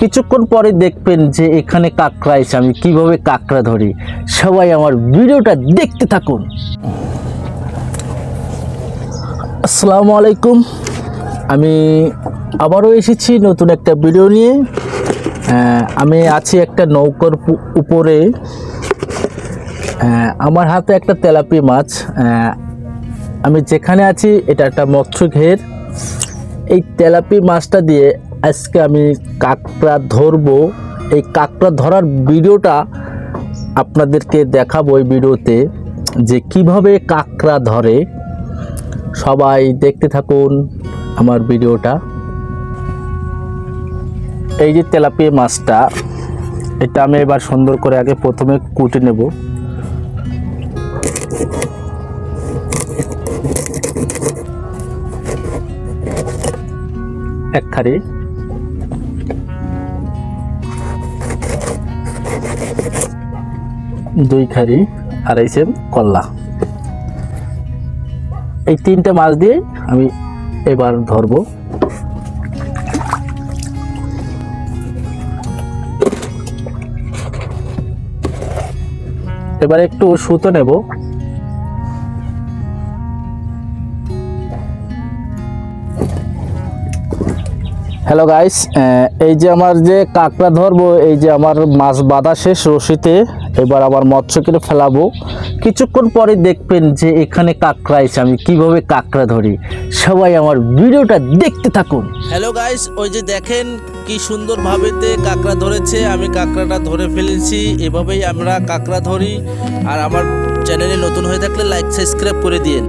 কিছুক্ষণ পরে দেখবেন যে এখানে কাঁকড়া এসে আমি কিভাবে কাঁকড়া ধরি। সবাই আমার ভিডিওটা দেখতে থাকুন। আসসালামু আলাইকুম, আমি আবারও এসেছি নতুন একটা ভিডিও নিয়ে। আমি আছি একটা নৌকার উপরে। আমার হাতে একটা তেলাপিয়া মাছ। আমি যেখানে আছি এটা একটা মৎস্য ঘের। এই তেলাপিয়া মাছটা দিয়ে আজকে আমি কাঁকড়া ধরবো। এই কাঁকড়া ধরার ভিডিওটা আপনাদেরকে দেখাবো এই ভিডিওতে, যে কিভাবে কাঁকড়া ধরে। সবাই দেখতে থাকুন আমার ভিডিওটা। এই যে তেলাপিয়া মাছটা, এটা আমি এবার সুন্দর করে আগে প্রথমে কুটে নেব। এক খারি, দুই খারি, আড়াই সেম কল্লা, এই তিনটা মাছ দিয়ে আমি এবার ধরবো। এবার একটু সুতো নেব। হ্যালো গাইস, এই যে আমার যে কাঁকড়া ধরবো, এই যে আমার মাছ বাঁধা শেষ রশিতে। এবার আবার মৎস্য কেটে ফেলাবো। কিছুক্ষণ পরে দেখবেন যে এখানে কাঁকড়া এসে আমি কিভাবে কাঁকড়া ধরি। সবাই আমার ভিডিওটা দেখতে থাকুন। হ্যালো গাইস, ওই যে দেখেন কি সুন্দর ভাবেতে কাঁকড়া ধরেছে। আমি কাঁকড়াটা ধরে ফেলেছি। এভাবেই আমরা কাঁকড়া ধরি। আর আমার চ্যানেলে নতুন হয়ে থাকলে লাইক সাবস্ক্রাইব করে দিন।